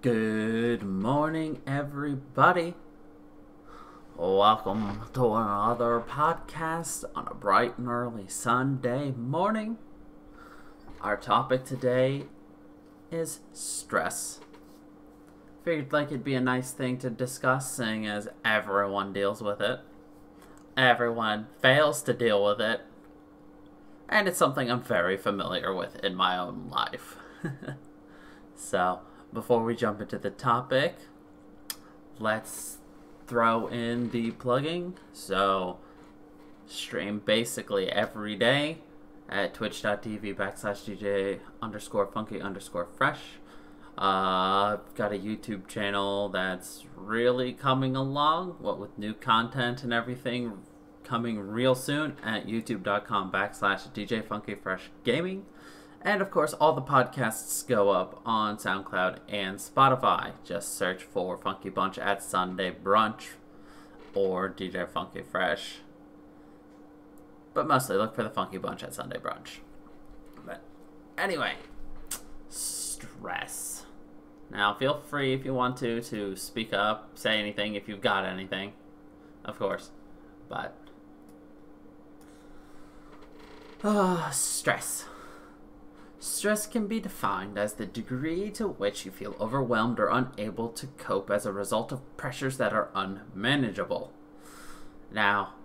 Good morning, everybody. Welcome to another podcast on a bright and early Sunday morning. Our topic today is stress. Figured like it'd be a nice thing to discuss, seeing as everyone deals with it. Everyone fails to deal with it. And it's something I'm very familiar with in my own life. So, before we jump into the topic, let's throw in the plugging. So, stream basically every day at twitch.tv/DJ_funky_fresh. I've got a YouTube channel that's really coming along, what with new content and everything coming real soon at youtube.com/DJFunkyFreshGaming. And of course, all the podcasts go up on SoundCloud and Spotify. Just search for Funky Bunch at Sunday Brunch or DJ Funky Fresh. But mostly look for the Funky Bunch at Sunday Brunch. But anyway, stress. Now feel free if you want to speak up, say anything if you've got anything, of course. But stress. Stress can be defined as the degree to which you feel overwhelmed or unable to cope as a result of pressures that are unmanageable. Now,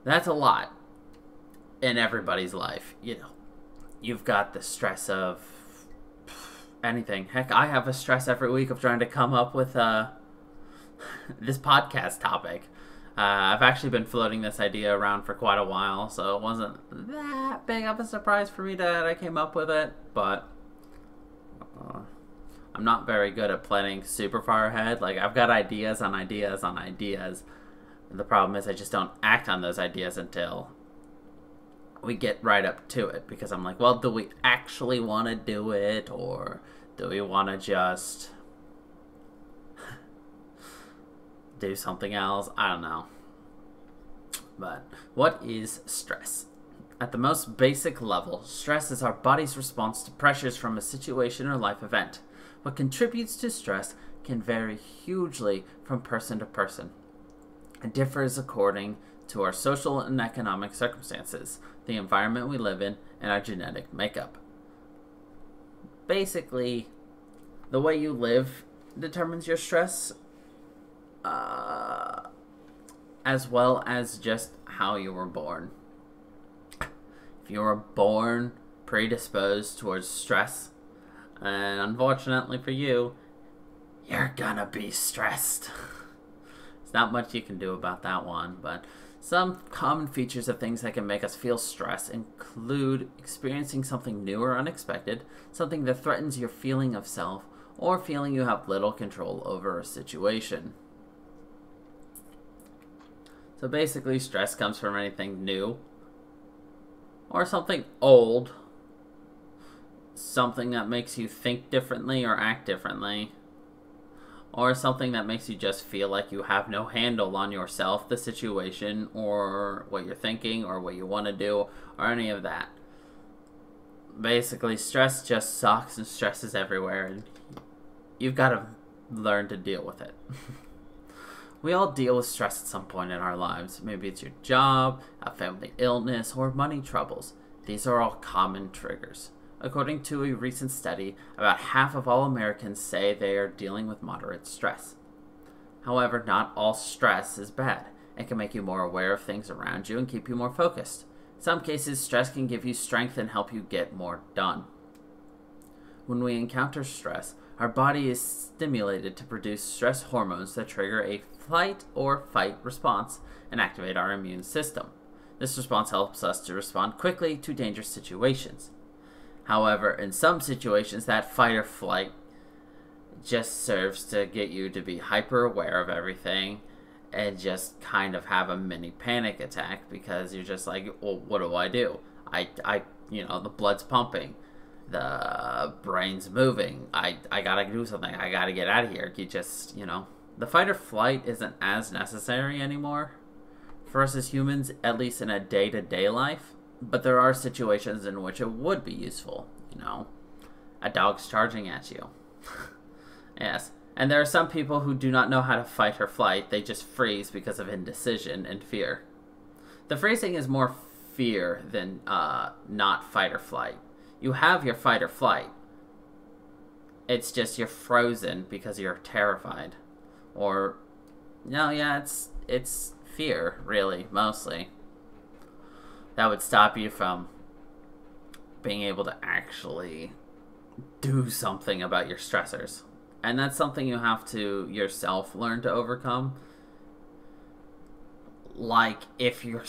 that's a lot in everybody's life. You know, you've got the stress of anything. Heck, I have a stress every week of trying to come up with this podcast topic. I've actually been floating this idea around for quite a while, so it wasn't that big of a surprise for me that I came up with it, but I'm not very good at planning super far ahead. Like, I've got ideas on ideas on ideas, and the problem is I just don't act on those ideas until we get right up to it, because I'm like, well, do we actually want to do it, or do we want to just do something else? I don't know. But what is stress? At the most basic level, stress is our body's response to pressures from a situation or life event. What contributes to stress can vary hugely from person to person. It differs according to our social and economic circumstances, the environment we live in, and our genetic makeup. Basically, the way you live determines your stress, as well as just how you were born. If you were born predisposed towards stress, and unfortunately for you, you're gonna be stressed. There's not much you can do about that one, but some common features of things that can make us feel stress include experiencing something new or unexpected, something that threatens your feeling of self, or feeling you have little control over a situation. So basically, stress comes from anything new, or something old, something that makes you think differently or act differently, or something that makes you just feel like you have no handle on yourself, the situation, or what you're thinking, or what you want to do, or any of that. Basically, stress just sucks, and stress is everywhere, and you've got to learn to deal with it. We all deal with stress at some point in our lives. Maybe it's your job, a family illness, or money troubles. These are all common triggers. According to a recent study, about half of all Americans say they are dealing with moderate stress. However, not all stress is bad. It can make you more aware of things around you and keep you more focused. In some cases, stress can give you strength and help you get more done. When we encounter stress, our body is stimulated to produce stress hormones that trigger a flight or fight response and activate our immune system. This response helps us to respond quickly to dangerous situations. However, in some situations, that fight or flight just serves to get you to be hyper aware of everything and just kind of have a mini panic attack, because you're just like, well, what do? The blood's pumping. The brain's moving. I gotta do something. I gotta get out of here. The fight or flight isn't as necessary anymore for us as humans, at least in a day-to-day life. But there are situations in which it would be useful. A dog's charging at you. Yes. And there are some people who do not know how to fight or flight. They just freeze because of indecision and fear. The freezing is more fear than not fight or flight. You have your fight or flight. It's just you're frozen because you're terrified. Or, no, yeah, it's fear, really, mostly. That would stop you from being able to actually do something about your stressors. And that's something you have to yourself learn to overcome. Like, if you're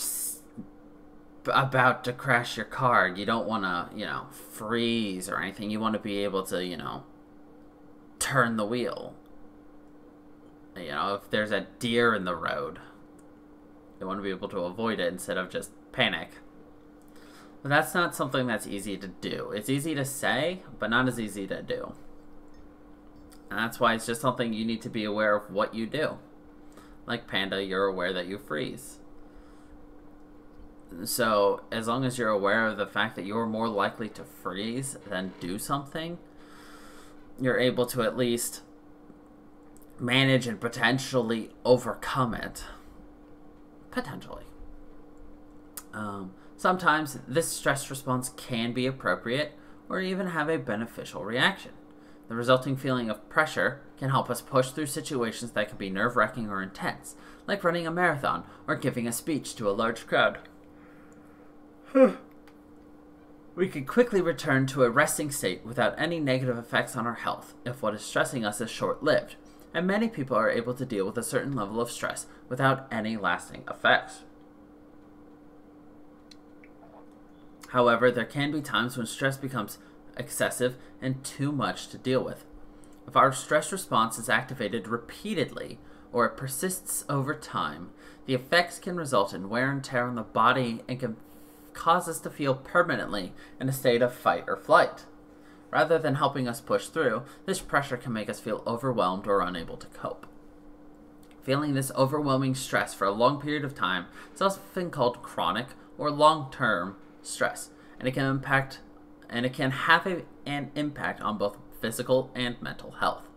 about to crash your car, you don't want to, freeze or anything. You want to be able to, turn the wheel. If there's a deer in the road, you want to be able to avoid it instead of just panic. But that's not something that's easy to do. It's easy to say, but not as easy to do. And that's why it's just something you need to be aware of what you do. Like Panda, you're aware that you freeze. So, as long as you're aware of the fact that you're more likely to freeze than do something, you're able to at least manage and potentially overcome it. Potentially. Sometimes this stress response can be appropriate or even have a beneficial reaction. The resulting feeling of pressure can help us push through situations that can be nerve-wracking or intense, like running a marathon or giving a speech to a large crowd. We can quickly return to a resting state without any negative effects on our health if what is stressing us is short-lived, and many people are able to deal with a certain level of stress without any lasting effects. However, there can be times when stress becomes excessive and too much to deal with. If our stress response is activated repeatedly or it persists over time, the effects can result in wear and tear on the body and can cause us to feel permanently in a state of fight or flight. Rather than helping us push through, this pressure can make us feel overwhelmed or unable to cope. Feeling this overwhelming stress for a long period of time is often called chronic or long-term stress, and it can have an impact on both physical and mental health.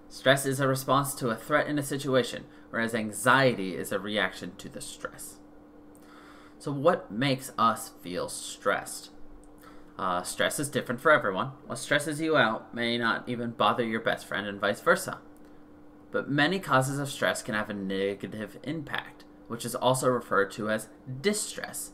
Stress is a response to a threat in a situation, whereas anxiety is a reaction to the stress. So what makes us feel stressed? Stress is different for everyone. What stresses you out may not even bother your best friend and vice versa. But many causes of stress can have a negative impact, which is also referred to as distress.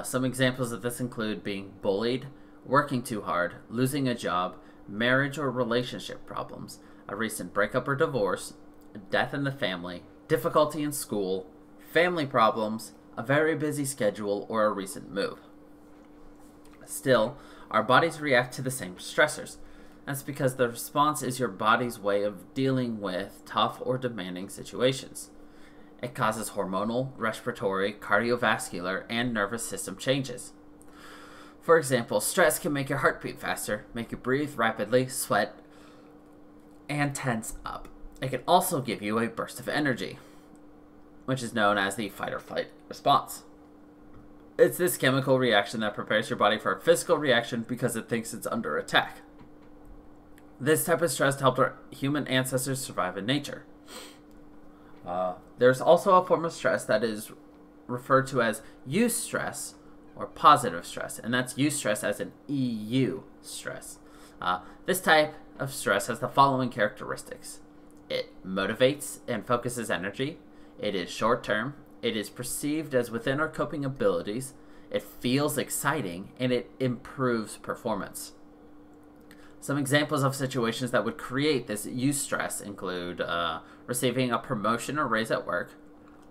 Some examples of this include being bullied, working too hard, losing a job, marriage or relationship problems, a recent breakup or divorce, a death in the family, difficulty in school, family problems, a very busy schedule, or a recent move. Still, our bodies react to the same stressors. That's because the response is your body's way of dealing with tough or demanding situations. It causes hormonal, respiratory, cardiovascular, and nervous system changes. For example, stress can make your heart beat faster, make you breathe rapidly, sweat, and tense up. It can also give you a burst of energy, which is known as the fight or flight response. It's this chemical reaction that prepares your body for a physical reaction because it thinks it's under attack. This type of stress helped our human ancestors survive in nature. There's also a form of stress that is referred to as eustress or positive stress, and that's eustress as in EU stress. This type of stress has the following characteristics. It motivates and focuses energy. It is short-term. It is perceived as within our coping abilities. It feels exciting, and it improves performance. Some examples of situations that would create this eustress include receiving a promotion or raise at work,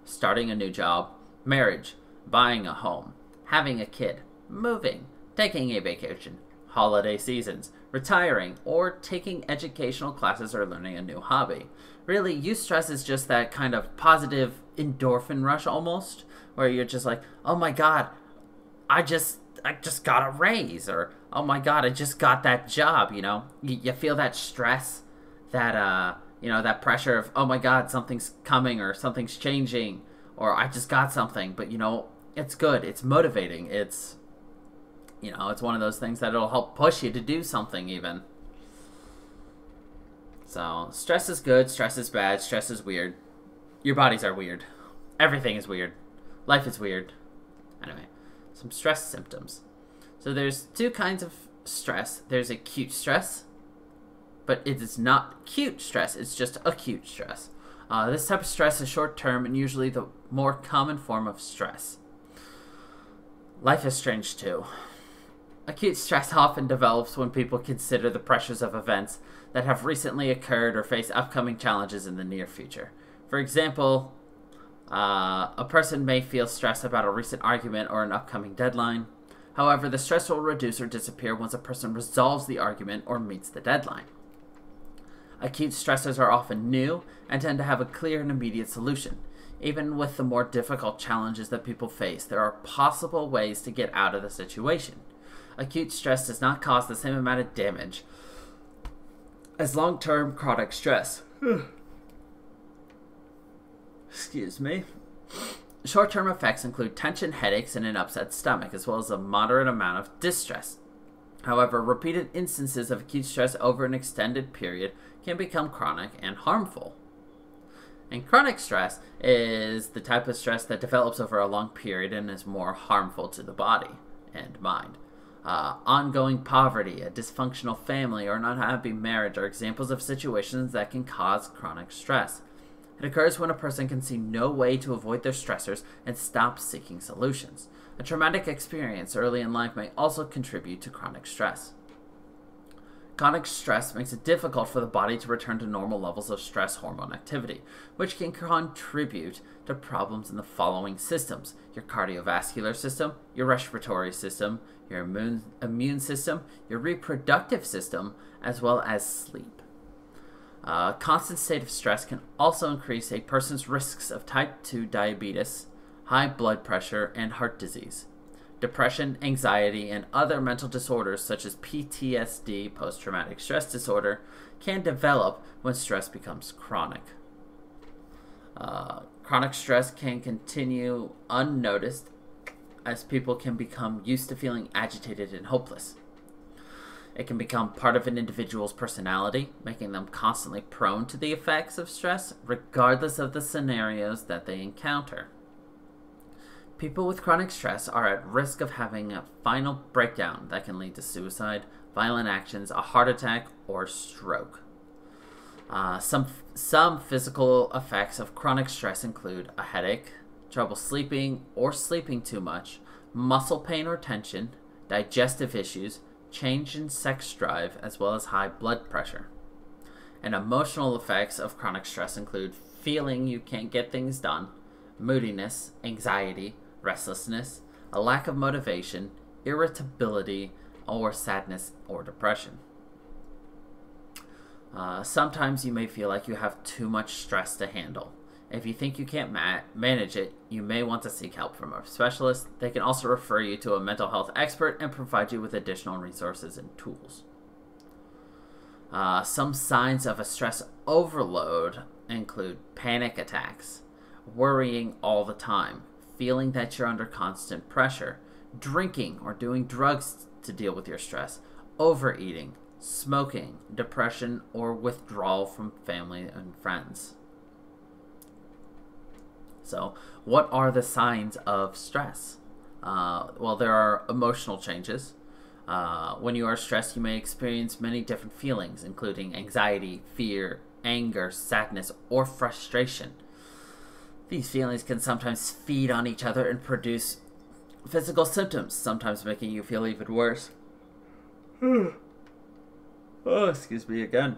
starting a new job, marriage, buying a home, having a kid, moving, taking a vacation, holiday seasons, retiring, or taking educational classes or learning a new hobby. Really, eustress is just that kind of positive endorphin rush almost, where you're just like, oh my god, I just got a raise, or oh my god, I just got that job, You feel that stress, that, that pressure of, oh my god, something's coming, or something's changing, or I just got something, but, it's good, it's motivating, it's one of those things that it'll help push you to do something even. So, stress is good, stress is bad, stress is weird. Your bodies are weird. Everything is weird. Life is weird. Anyway, some stress symptoms. So there's two kinds of stress. There's acute stress, but it is not acute stress. It's just acute stress. This type of stress is short-term and usually the more common form of stress. Life is strange too. Acute stress often develops when people consider the pressures of events that have recently occurred or face upcoming challenges in the near future. For example, a person may feel stressed about a recent argument or an upcoming deadline. However, the stress will reduce or disappear once a person resolves the argument or meets the deadline. Acute stressors are often new and tend to have a clear and immediate solution. Even with the more difficult challenges that people face, there are possible ways to get out of the situation. Acute stress does not cause the same amount of damage as long-term chronic stress. Excuse me. Short-term effects include tension, headaches, and an upset stomach, as well as a moderate amount of distress. However, repeated instances of acute stress over an extended period can become chronic and harmful. And chronic stress is the type of stress that develops over a long period and is more harmful to the body and mind. Ongoing poverty, a dysfunctional family, or an unhappy marriage are examples of situations that can cause chronic stress. It occurs when a person can see no way to avoid their stressors and stop seeking solutions. A traumatic experience early in life may also contribute to chronic stress. Chronic stress makes it difficult for the body to return to normal levels of stress hormone activity, which can contribute to problems in the following systems: your cardiovascular system, your respiratory system, your immune system, your reproductive system, as well as sleep. A constant state of stress can also increase a person's risks of type 2 diabetes, high blood pressure, and heart disease. Depression, anxiety, and other mental disorders such as PTSD, post-traumatic stress disorder, can develop when stress becomes chronic. Chronic stress can continue unnoticed as people can become used to feeling agitated and hopeless. It can become part of an individual's personality, making them constantly prone to the effects of stress, regardless of the scenarios that they encounter. People with chronic stress are at risk of having a final breakdown that can lead to suicide, violent actions, a heart attack, or stroke. Some physical effects of chronic stress include a headache, trouble sleeping or sleeping too much, muscle pain or tension, digestive issues, change in sex drive, as well as high blood pressure. And emotional effects of chronic stress include feeling you can't get things done, moodiness, anxiety, restlessness, a lack of motivation, irritability, or sadness or depression. Sometimes you may feel like you have too much stress to handle. If you think you can't manage it, you may want to seek help from a specialist. They can also refer you to a mental health expert and provide you with additional resources and tools. Some signs of a stress overload include panic attacks, worrying all the time, feeling that you're under constant pressure, drinking or doing drugs to deal with your stress, overeating, smoking, depression, or withdrawal from family and friends. So, what are the signs of stress? Well, there are emotional changes. When you are stressed, you may experience many different feelings, including anxiety, fear, anger, sadness, or frustration. These feelings can sometimes feed on each other and produce physical symptoms, sometimes making you feel even worse. Oh, excuse me again.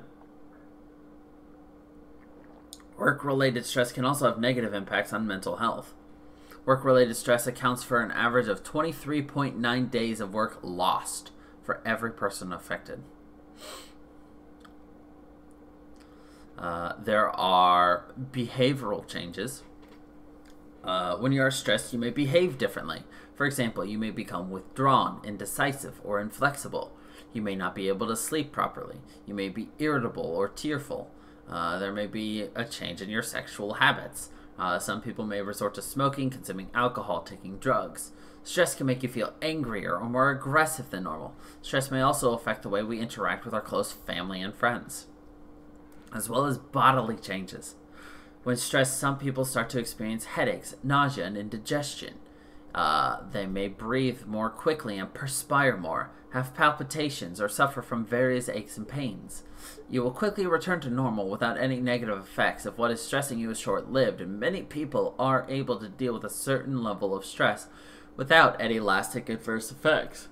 Work-related stress can also have negative impacts on mental health. Work-related stress accounts for an average of 23.9 days of work lost for every person affected. There are behavioral changes. When you are stressed, you may behave differently. For example, you may become withdrawn, indecisive, or inflexible. You may not be able to sleep properly. You may be irritable or tearful. There may be a change in your sexual habits. Some people may resort to smoking, consuming alcohol, taking drugs. Stress can make you feel angrier or more aggressive than normal. Stress may also affect the way we interact with our close family and friends. as well as bodily changes. When stressed, some people start to experience headaches, nausea, and indigestion. They may breathe more quickly and perspire more, have palpitations, or suffer from various aches and pains. You will quickly return to normal without any negative effects if what is stressing you is short-lived, and many people are able to deal with a certain level of stress without any lasting adverse effects.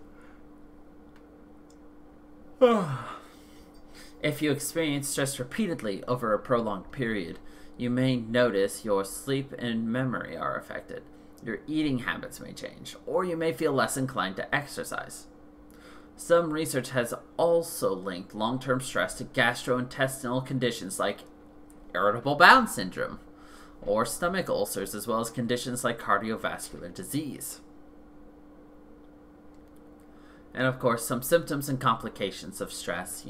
If you experience stress repeatedly over a prolonged period, you may notice your sleep and memory are affected. Your eating habits may change, or you may feel less inclined to exercise. Some research has also linked long-term stress to gastrointestinal conditions like irritable bowel syndrome or stomach ulcers, as well as conditions like cardiovascular disease. And of course, some symptoms and complications of stress,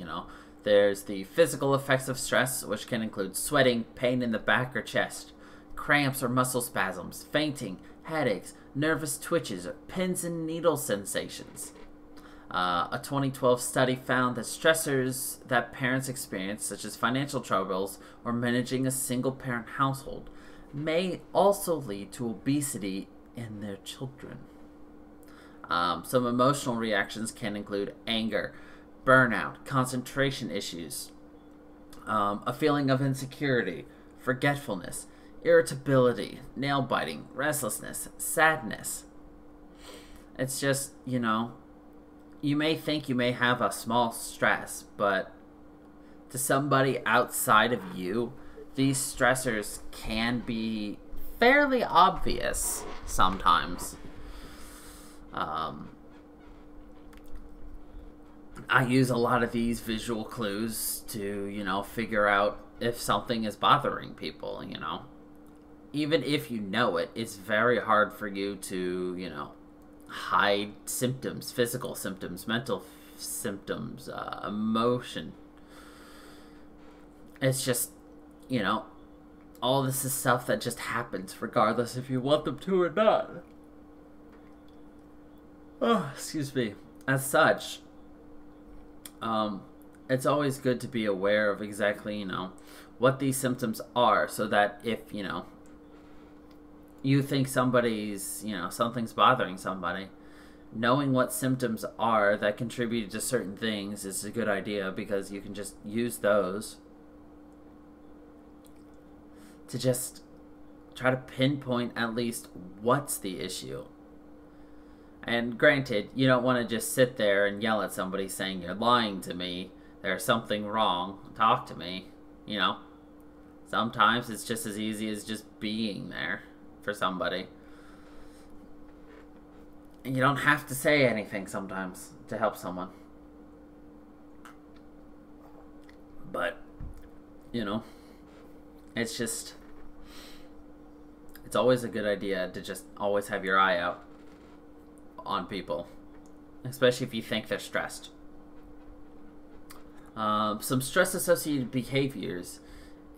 There's the physical effects of stress, which can include sweating, pain in the back or chest, cramps or muscle spasms, fainting, headaches, nervous twitches, or pins and needle sensations. A 2012 study found that stressors that parents experience, such as financial troubles or managing a single-parent household, may also lead to obesity in their children. Some emotional reactions can include anger, burnout, concentration issues, a feeling of insecurity, forgetfulness, irritability, nail biting, restlessness, sadness. It's just, you may think you may have a small stress, but to somebody outside of you, these stressors can be fairly obvious sometimes. I use a lot of these visual clues to, figure out if something is bothering people, Even if you know it, it's very hard for you to, hide symptoms, physical symptoms, mental symptoms, emotion. It's just, all this is stuff that just happens regardless if you want them to or not. Oh, excuse me. As such, it's always good to be aware of exactly, what these symptoms are, so that if, you think somebody's, something's bothering somebody, knowing what symptoms are that contribute to certain things is a good idea, because you can just use those to just try to pinpoint at least what's the issue. And granted, you don't want to just sit there and yell at somebody saying, "You're lying to me, there's something wrong, talk to me," Sometimes it's just as easy as just being there for somebody. And you don't have to say anything sometimes to help someone. But, it's just, it's always a good idea to just always have your eye out on people, especially if you think they're stressed. Some stress-associated behaviors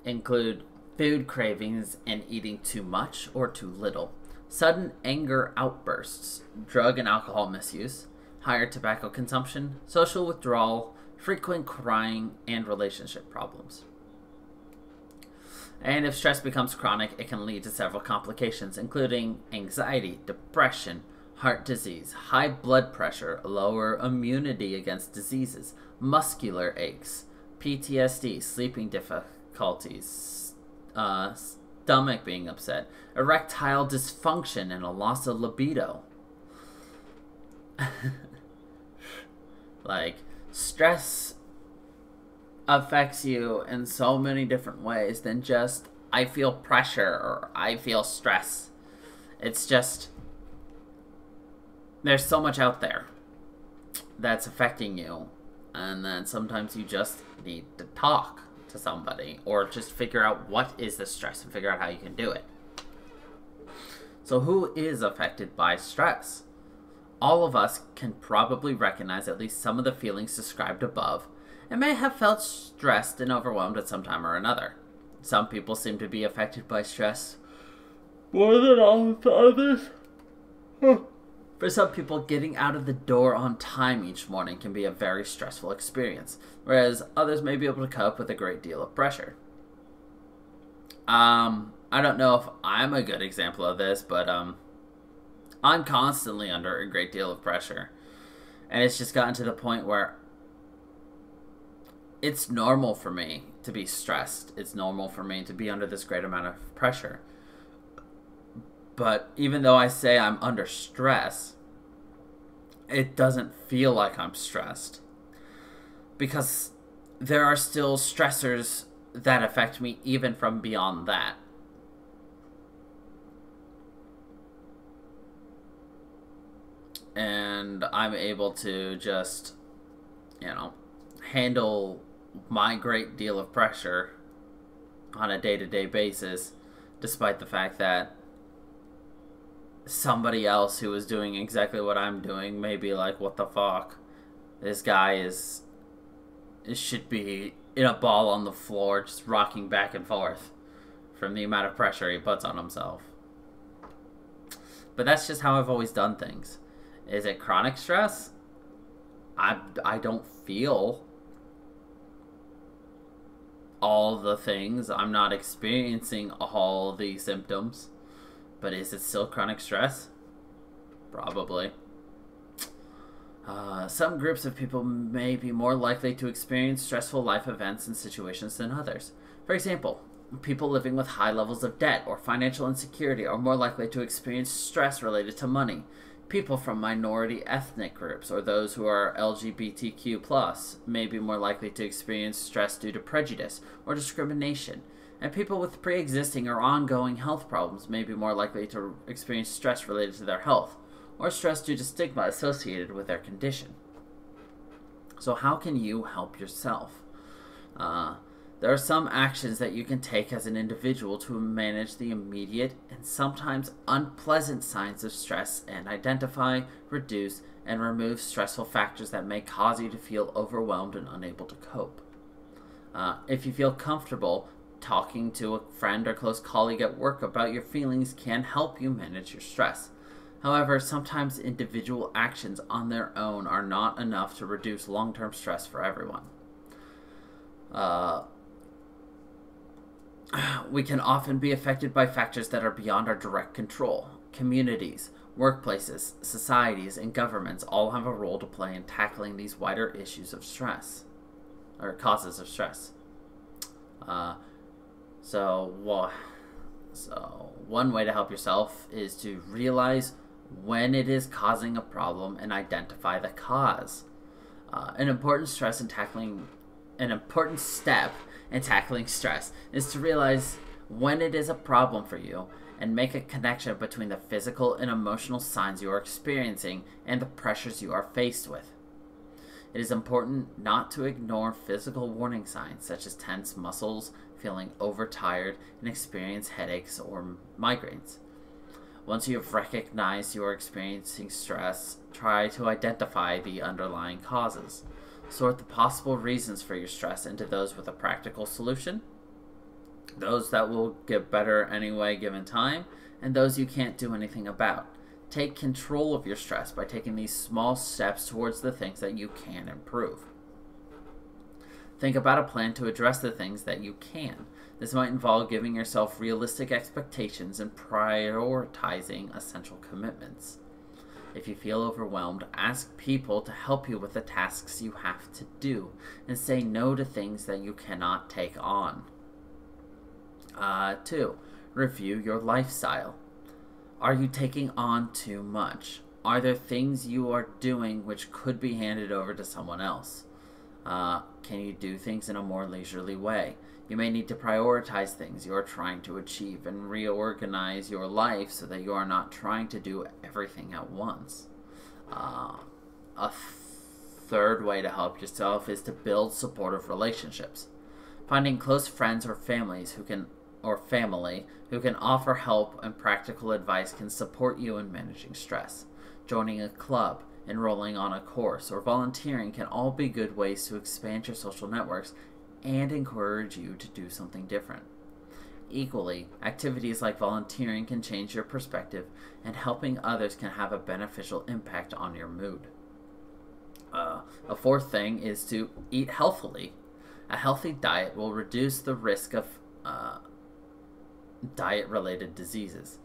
include food cravings and eating too much or too little, sudden anger outbursts, drug and alcohol misuse, higher tobacco consumption, social withdrawal, frequent crying, and relationship problems. And if stress becomes chronic, it can lead to several complications, including anxiety, depression, heart disease, high blood pressure, lower immunity against diseases, muscular aches, PTSD, sleeping difficulties, stomach being upset, erectile dysfunction, and a loss of libido. Stress affects you in so many different ways than just, I feel pressure or I feel stress. It's just, there's so much out there that's affecting you, and then sometimes you just need to talk to somebody or just figure out what is the stress and figure out how you can do it. So who is affected by stress? All of us can probably recognize at least some of the feelings described above and may have felt stressed and overwhelmed at some time or another. Some people seem to be affected by stress more than others. For some people, getting out of the door on time each morning can be a very stressful experience, whereas others may be able to cope with a great deal of pressure. I don't know if I'm a good example of this, but I'm constantly under a great deal of pressure. And it's just gotten to the point where it's normal for me to be stressed. It's normal for me to be under this great amount of pressure. But even though I say I'm under stress, it doesn't feel like I'm stressed. Because there are still stressors that affect me even from beyond that. And I'm able to just, handle my great deal of pressure on a day-to-day basis, despite the fact that somebody else who is doing exactly what I'm doing may be like, what the fuck? This guy should be in a ball on the floor just rocking back and forth from the amount of pressure he puts on himself. But that's just how I've always done things. Is it chronic stress? I don't feel all the things. I'm not experiencing all the symptoms. But is it still chronic stress? Probably. Some groups of people may be more likely to experience stressful life events and situations than others. For example, people living with high levels of debt or financial insecurity are more likely to experience stress related to money. People from minority ethnic groups or those who are LGBTQ+ may be more likely to experience stress due to prejudice or discrimination. And people with pre-existing or ongoing health problems may be more likely to experience stress related to their health, or stress due to stigma associated with their condition. So how can you help yourself? There are some actions that you can take as an individual to manage the immediate and sometimes unpleasant signs of stress and identify, reduce, and remove stressful factors that may cause you to feel overwhelmed and unable to cope. If you feel comfortable, talking to a friend or close colleague at work about your feelings can help you manage your stress. However, sometimes individual actions on their own are not enough to reduce long-term stress for everyone. We can often be affected by factors that are beyond our direct control. Communities, workplaces, societies, and governments all have a role to play in tackling these wider issues of stress, or causes of stress. So one way to help yourself is to realize when it is causing a problem and identify the cause. An important step in tackling stress is to realize when it is a problem for you and make a connection between the physical and emotional signs you are experiencing and the pressures you are faced with. It is important not to ignore physical warning signs such as tense muscles, feeling overtired, and experience headaches or migraines. Once you have recognized you are experiencing stress, try to identify the underlying causes. Sort the possible reasons for your stress into those with a practical solution, those that will get better anyway given time, and those you can't do anything about. Take control of your stress by taking these small steps towards the things that you can improve. Think about a plan to address the things that you can. This might involve giving yourself realistic expectations and prioritizing essential commitments. If you feel overwhelmed, ask people to help you with the tasks you have to do, and say no to things that you cannot take on. 2. Review your lifestyle. Are you taking on too much? Are there things you are doing which could be handed over to someone else? Can you do things in a more leisurely way? You may need to prioritize things you are trying to achieve and reorganize your life so that you are not trying to do everything at once. A third way to help yourself is to build supportive relationships. Finding close friends or family who can offer help and practical advice can support you in managing stress. Joining a club, enrolling on a course, or volunteering can all be good ways to expand your social networks and encourage you to do something different. equally, activities like volunteering can change your perspective, and helping others can have a beneficial impact on your mood. A fourth thing is to eat healthily. A healthy diet will reduce the risk of diet-related diseases.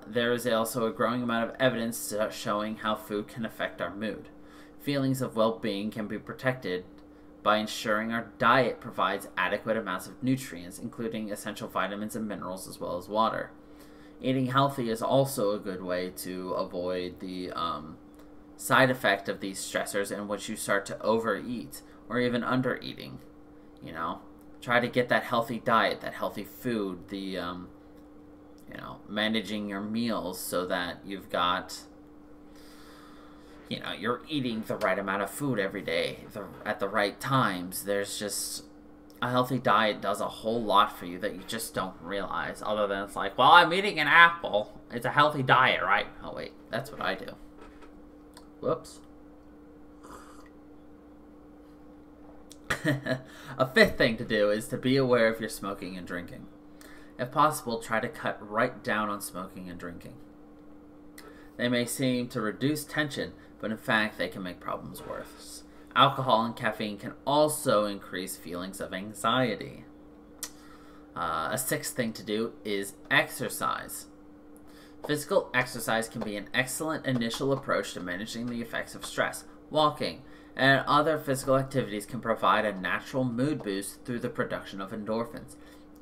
There is also a growing amount of evidence showing how food can affect our mood. Feelings of well-being can be protected by ensuring our diet provides adequate amounts of nutrients, including essential vitamins and minerals, as well as water. Eating healthy is also a good way to avoid the side effect of these stressors in which you start to overeat or even undereating. Try to get that healthy diet, that healthy food, the managing your meals so that you've got, you're eating the right amount of food every day at the right times. There's just a healthy diet does a whole lot for you that you just don't realize, other than it's like, well, I'm eating an apple. It's a healthy diet, right? Oh, wait, that's what I do. Whoops. A fifth thing to do is to be aware of your smoking and drinking. If possible, try to cut right down on smoking and drinking. They may seem to reduce tension, but in fact, they can make problems worse. Alcohol and caffeine can also increase feelings of anxiety. A sixth thing to do is exercise. Physical exercise can be an excellent initial approach to managing the effects of stress. Walking and other physical activities can provide a natural mood boost through the production of endorphins.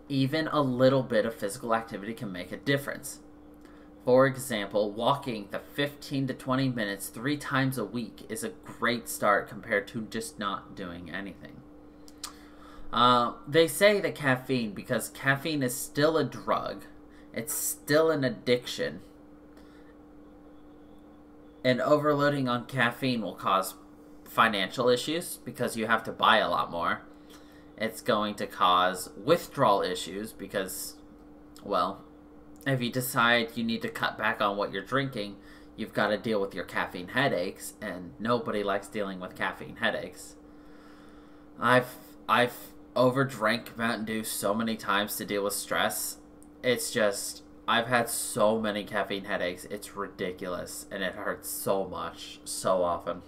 Even a little bit of physical activity can make a difference. For example, walking the 15 to 20 minutes 3 times a week is a great start compared to just not doing anything. They say that caffeine, because caffeine is still a drug, it's still an addiction, and overloading on caffeine will cause financial issues because you have to buy a lot more. It's going to cause withdrawal issues because, well, if you decide you need to cut back on what you're drinking, you've got to deal with your caffeine headaches, and nobody likes dealing with caffeine headaches. I've overdrank Mountain Dew so many times to deal with stress. It's just, I've had so many caffeine headaches. It's ridiculous, and it hurts so much, so often.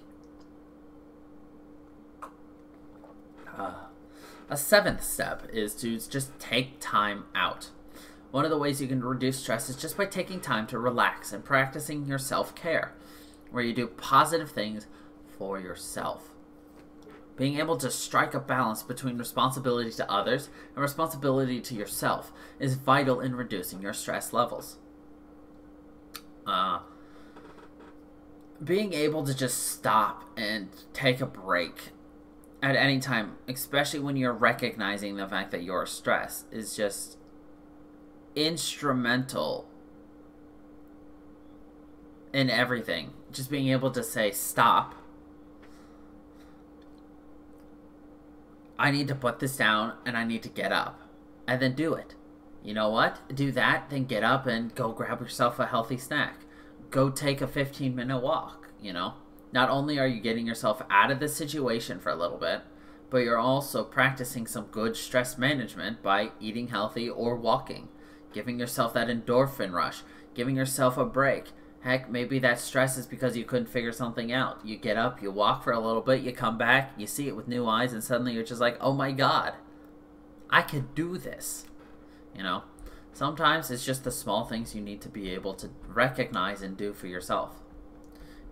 A seventh step is to just take time out. One of the ways you can reduce stress is just by taking time to relax and practicing your self-care, where you do positive things for yourself. Being able to strike a balance between responsibility to others and responsibility to yourself is vital in reducing your stress levels. Being able to just stop and take a break at any time, especially when you're recognizing the fact that you're stressed, is just instrumental in everything. Just being able to say, stop. I need to put this down and I need to get up. And then do it. You know what? Do that, then get up and go grab yourself a healthy snack. Go take a 15-minute walk, Not only are you getting yourself out of the situation for a little bit, but you're also practicing some good stress management by eating healthy or walking. Giving yourself that endorphin rush. Giving yourself a break. Heck, maybe that stress is because you couldn't figure something out. You get up, you walk for a little bit, you come back, you see it with new eyes, and suddenly you're just like, oh my god, I could do this. Sometimes it's just the small things you need to be able to recognize and do for yourself.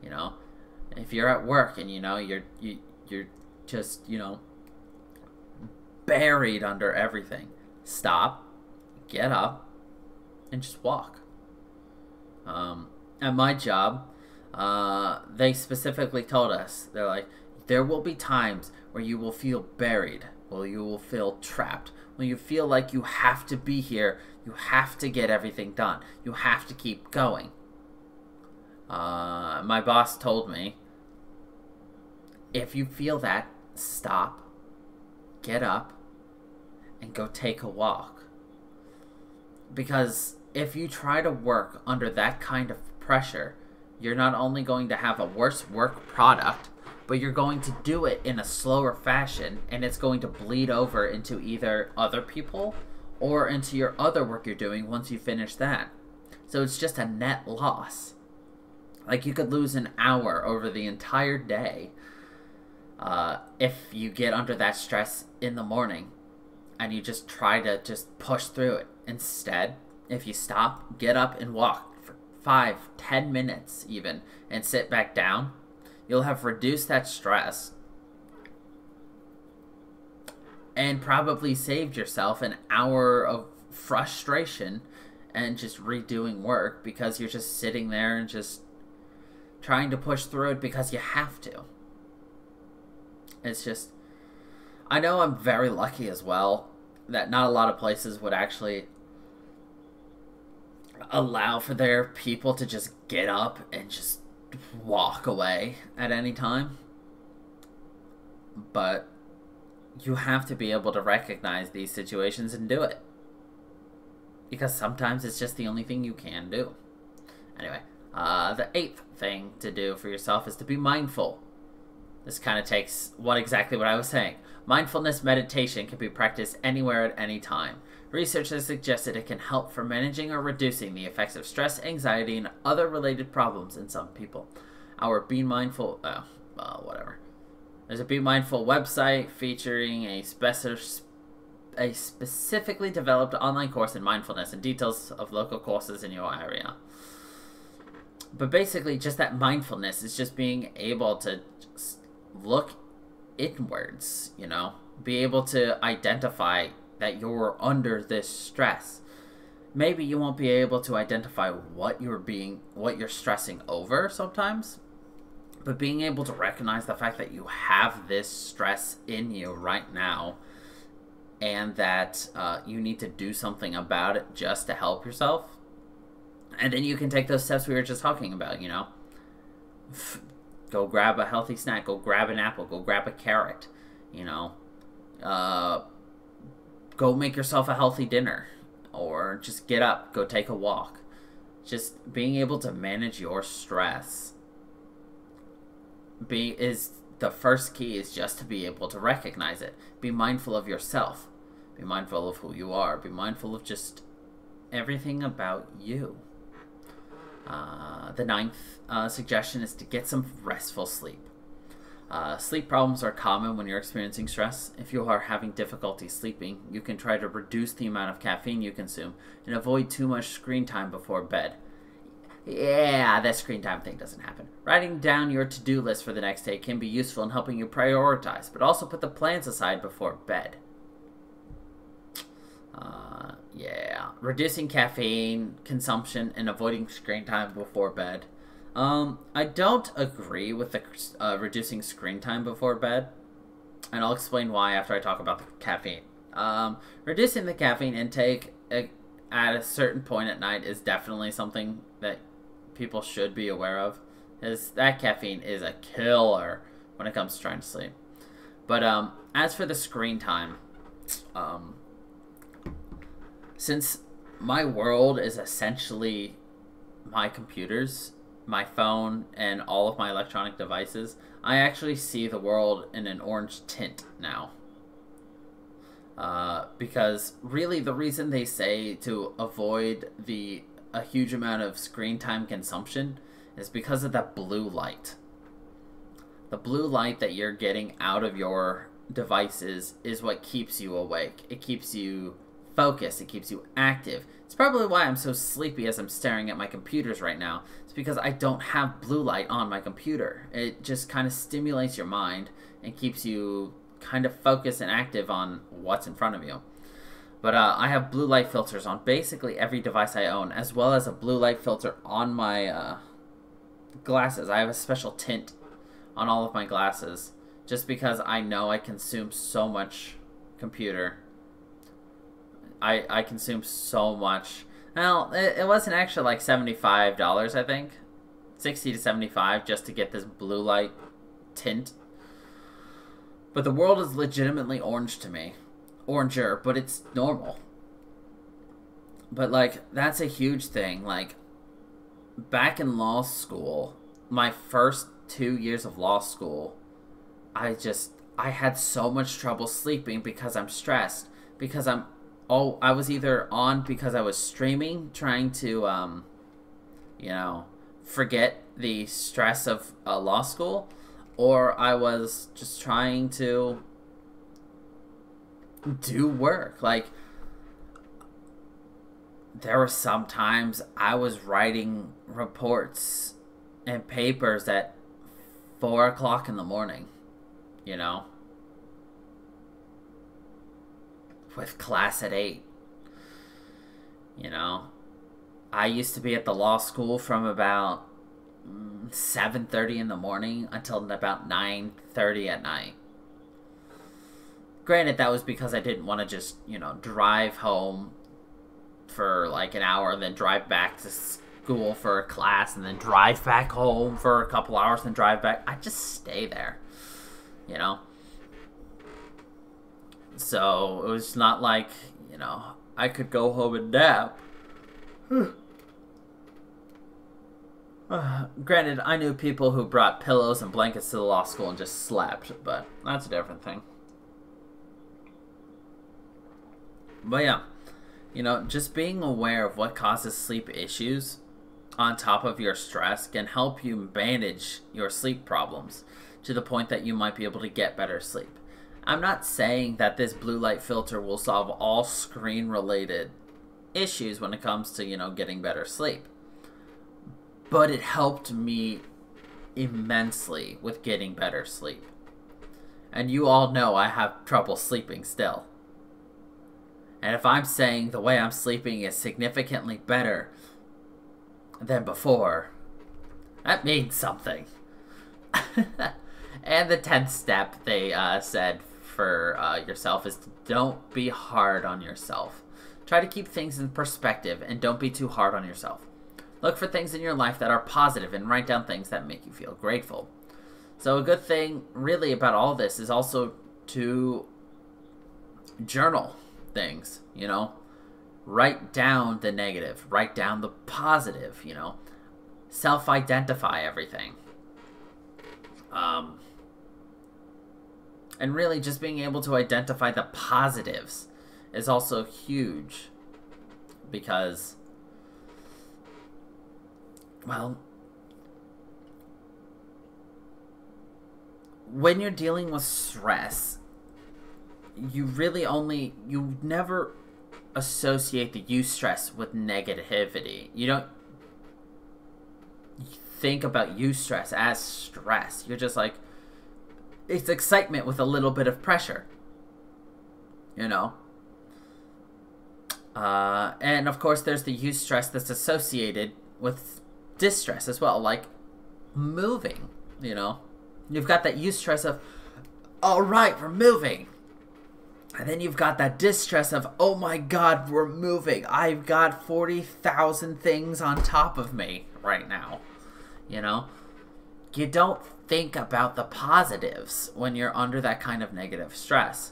If you're at work and you're just buried under everything, stop, get up, and just walk. At my job, they specifically told us, they're like, there will be times where you will feel buried, where you will feel trapped, when you feel like you have to be here, you have to get everything done, you have to keep going. My boss told me, if you feel that, stop, get up, and go take a walk. Because if you try to work under that kind of pressure, you're not only going to have a worse work product, but you're going to do it in a slower fashion, and it's going to bleed over into either other people or into your other work you're doing once you finish that. So it's just a net loss. Like, you could lose an hour over the entire day if you get under that stress in the morning and you just try to just push through it. Instead, if you stop, get up and walk for 5-10 minutes even, and sit back down, you'll have reduced that stress and probably saved yourself an hour of frustration and just redoing work because you're just sitting there and just trying to push through it because you have to. It's just, I know I'm very lucky as well that not a lot of places would actually allow for their people to just get up and just walk away at any time. But you have to be able to recognize these situations and do it. Because sometimes it's just the only thing you can do. Anyway, the 8th thing to do for yourself is to be mindful. This kind of takes exactly what I was saying. Mindfulness meditation can be practiced anywhere at any time. Research has suggested it can help for managing or reducing the effects of stress, anxiety, and other related problems in some people. Our Be Mindful... whatever. There's a Be Mindful website featuring a specifically developed online course in mindfulness and details of local courses in your area. But basically, just that mindfulness is just being able to just look inwards, you know? Be able to identify that you're under this stress. Maybe you won't be able to identify what you're stressing over sometimes, but being able to recognize the fact that you have this stress in you right now and that you need to do something about it just to help yourself. And then you can take those steps we were just talking about, you know. Go grab a healthy snack. Go grab an apple. Go grab a carrot, you know. Go make yourself a healthy dinner. Or just get up. Go take a walk. Just being able to manage your stress is the first key, is just to be able to recognize it. Be mindful of yourself. Be mindful of who you are. Be mindful of just everything about you. The 9th suggestion is to get some restful sleep. Sleep problems are common when you're experiencing stress. If you are having difficulty sleeping, you can try to reduce the amount of caffeine you consume and avoid too much screen time before bed. Yeah, that screen time thing doesn't happen. Writing down your to-do list for the next day can be useful in helping you prioritize, but also put the plans aside before bed. Reducing caffeine consumption and avoiding screen time before bed. I don't agree with the reducing screen time before bed, and I'll explain why after I talk about the caffeine. Reducing the caffeine intake at a certain point at night is definitely something that people should be aware of, is that caffeine is a killer when it comes to trying to sleep. But as for the screen time, since my world is essentially my computers, my phone, and all of my electronic devices, I actually see the world in an orange tint now. Because really the reason they say to avoid a huge amount of screen time consumption is because of that blue light. The blue light that you're getting out of your devices is what keeps you awake. It keeps you focused. It keeps you active. It's probably why I'm so sleepy as I'm staring at my computers right now. It's because I don't have blue light on my computer. It just kind of stimulates your mind and keeps you kind of focused and active on what's in front of you. But I have blue light filters on basically every device I own, as well as a blue light filter on my glasses. I have a special tint on all of my glasses just because I know I consume so much computer. I consume so much. Well, it wasn't actually like $75, I think. $60 to $75 just to get this blue light tint. But the world is legitimately orange to me. Oranger, but it's normal. But, like, that's a huge thing. Like, back in law school, my first 2 years of law school, I had so much trouble sleeping because I'm stressed. Because I'm I was either on because I was streaming, trying to, forget the stress of law school, or I was just trying to do work. Like, there were some times I was writing reports and papers at 4 o'clock in the morning, with class at 8. I used to be at the law school from about 7:30 in the morning until about 9:30 at night. Granted, that was because I didn't want to just, drive home for like an hour and then drive back to school for a class and then drive back home for a couple hours and drive back. I just stay there, So it was not like, I could go home and nap. Granted, I knew people who brought pillows and blankets to the law school and just slept, but that's a different thing. But yeah, just being aware of what causes sleep issues on top of your stress can help you manage your sleep problems to the point that you might be able to get better sleep. I'm not saying that this blue light filter will solve all screen-related issues when it comes to, getting better sleep. But it helped me immensely with getting better sleep. And you all know I have trouble sleeping still. And if I'm saying the way I'm sleeping is significantly better than before, that means something. And the 10th step they said for yourself is don't be hard on yourself. Try to keep things in perspective and don't be too hard on yourself. Look for things in your life that are positive and write down things that make you feel grateful. So a good thing really about all this is also to journal things, Write down the negative, write down the positive, Self-identify everything. And really just being able to identify the positives is also huge because, well, when you're dealing with stress, you never associate the eustress with negativity. You don't think about eustress as stress. You're just like, it's excitement with a little bit of pressure. And of course there's the eustress that's associated with distress as well, like moving, You've got that eustress of, all right, we're moving. And then you've got that distress of, oh my God, we're moving. I've got 40,000 things on top of me right now. You don't think about the positives when you're under that kind of negative stress.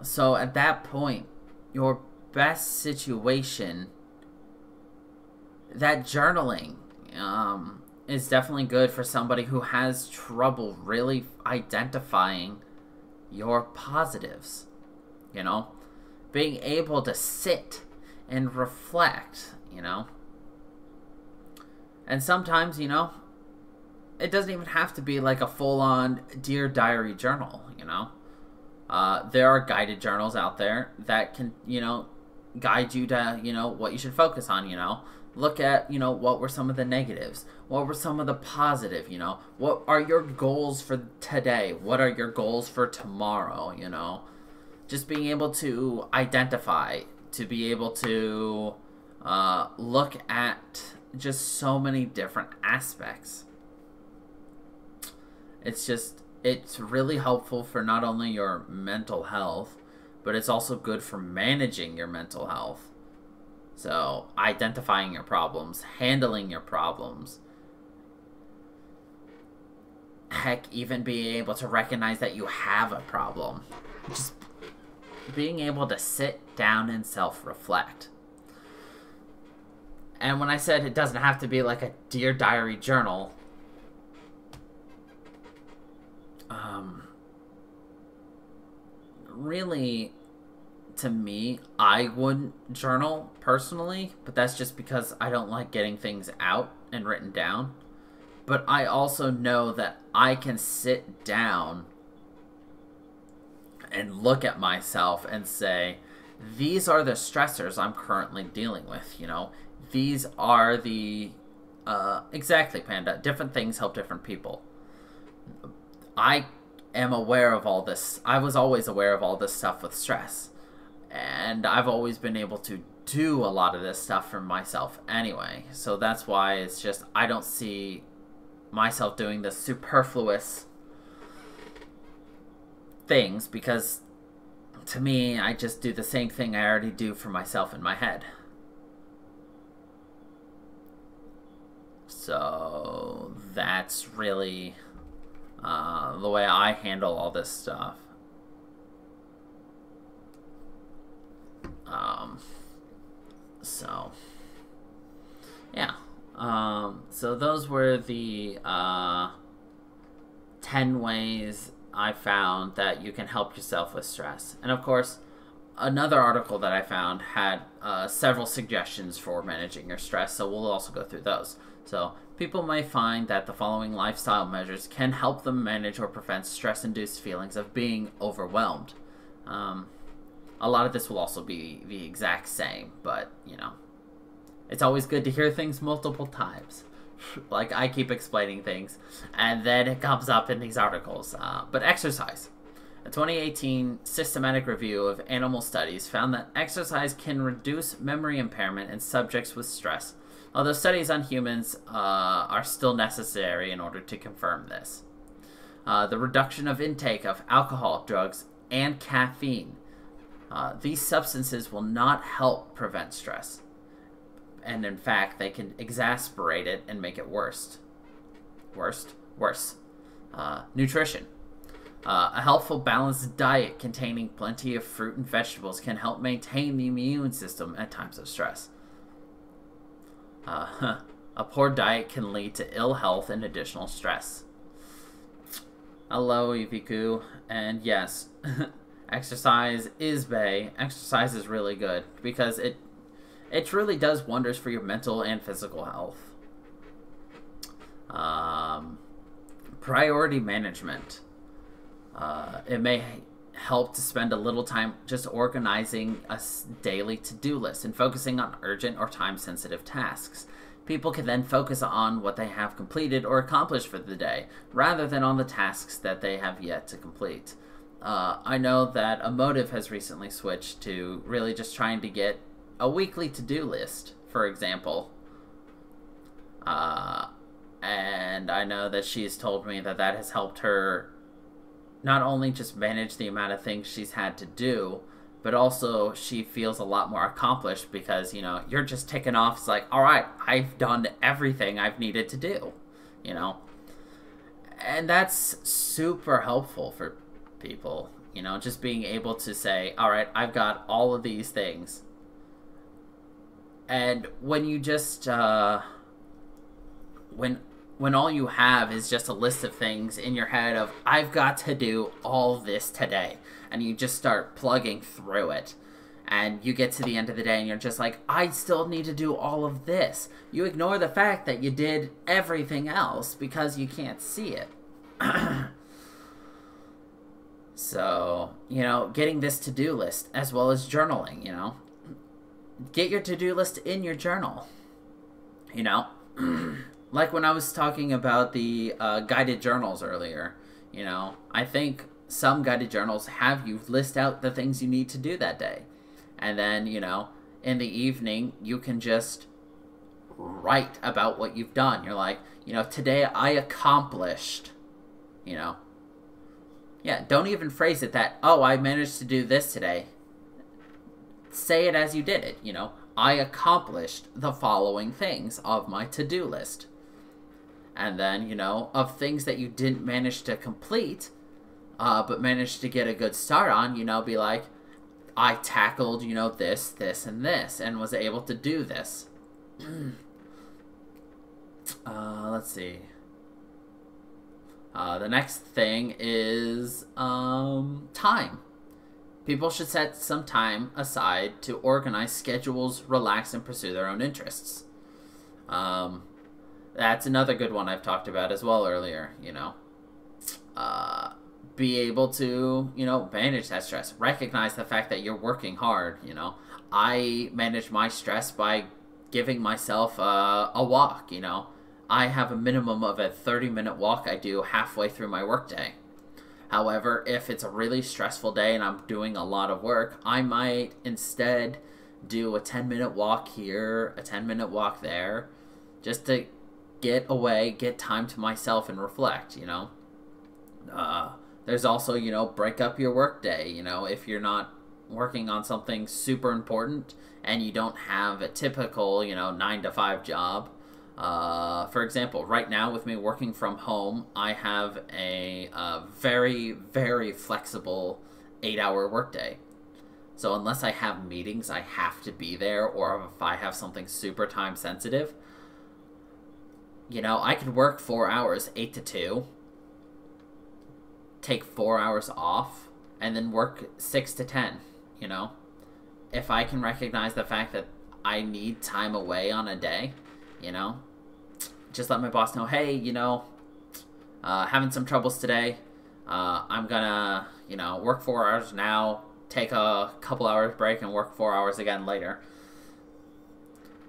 So at that point, your best situation, that journaling is definitely good for somebody who has trouble really identifying your positives. Being able to sit and reflect, And sometimes, it doesn't even have to be like a full-on Dear Diary journal, There are guided journals out there that can, guide you to, what you should focus on, Look at, what were some of the negatives? What were some of the positive, What are your goals for today? What are your goals for tomorrow, Just being able to identify, to be able to look at just so many different aspects. It's really helpful for not only your mental health, but it's also good for managing your mental health. So, identifying your problems, handling your problems. Heck, even being able to recognize that you have a problem. Just being able to sit down and self-reflect. And when I said it doesn't have to be like a Dear Diary journal, really, to me, I wouldn't journal personally, but that's just because I don't like getting things out and written down. But I also know that I can sit down and look at myself and say, these are the stressors I'm currently dealing with, you know. These are the... exactly, Panda. Different things help different people. I am aware of all this. I was always aware of all this stuff with stress. And I've always been able to do a lot of this stuff for myself anyway. So that's why it's just, I don't see myself doing the superfluous things, because to me, I just do the same thing I already do for myself in my head. So that's really the way I handle all this stuff. So yeah. So those were the 10 ways I found that you can help yourself with stress. And of course, another article that I found had several suggestions for managing your stress, so we'll also go through those. So people may find that the following lifestyle measures can help them manage or prevent stress-induced feelings of being overwhelmed. A lot of this will also be the exact same, but, you know, it's always good to hear things multiple times. Like, I keep explaining things, and then it comes up in these articles. But exercise. A 2018 systematic review of animal studies found that exercise can reduce memory impairment in subjects with stress, although studies on humans are still necessary in order to confirm this. The reduction of intake of alcohol, drugs, and caffeine. These substances will not help prevent stress. And in fact, they can exacerbate it and make it worse. Worse. Nutrition. A healthful, balanced diet containing plenty of fruit and vegetables can help maintain the immune system at times of stress. A poor diet can lead to ill health and additional stress. Hello, Iviku. And yes, exercise is bae. Exercise is really good because it truly does wonders for your mental and physical health. Priority management. It may help to spend a little time just organizing a daily to-do list and focusing on urgent or time-sensitive tasks. People can then focus on what they have completed or accomplished for the day, rather than on the tasks that they have yet to complete. I know that Emotive has recently switched to really just trying to get a weekly to-do list, for example. And I know that she's told me that that has helped her not only just manage the amount of things she's had to do, but also she feels a lot more accomplished because, you know, you're just ticking off. It's like, all right, I've done everything I've needed to do, you know. And that's super helpful for people, you know, just being able to say, all right, I've got all of these things. And when you just, when all you have is just a list of things in your head of, I've got to do all this today, and you just start plugging through it, and you get to the end of the day and you're just like, I still need to do all of this. You ignore the fact that you did everything else because you can't see it. So, you know, getting this to-do list as well as journaling, you know. Get your to-do list in your journal, you know. Like when I was talking about the guided journals earlier, you know, I think some guided journals have you list out the things you need to do that day. And then, you know, in the evening, you can just write about what you've done. You're like, you know, today I accomplished, you know. Yeah, don't even phrase it that, oh, I managed to do this today. Say it as you did it, you know. I accomplished the following things of my to-do list. And then, you know, of things that you didn't manage to complete, but managed to get a good start on, you know, be like, I tackled, you know, this, and this, and was able to do this. Let's see. The next thing is time. People should set some time aside to organize schedules, relax, and pursue their own interests. That's another good one I've talked about as well earlier, be able to, manage that stress. Recognize the fact that you're working hard, I manage my stress by giving myself a walk, I have a minimum of a 30-minute walk I do halfway through my workday. However, if it's a really stressful day and I'm doing a lot of work, I might instead do a 10-minute walk here, a 10-minute walk there, just to get away, get time to myself and reflect, There's also, break up your work day, if you're not working on something super important and you don't have a typical, 9-to-5 job. For example, right now with me working from home, I have a very, very flexible 8-hour workday. So unless I have meetings, I have to be there, or if I have something super time sensitive, I could work 4 hours, 8 to 2, take 4 hours off, and then work 6 to 10, If I can recognize the fact that I need time away on a day, just let my boss know, hey, having some troubles today. I'm gonna, work 4 hours now, take a couple hours break, and work 4 hours again later.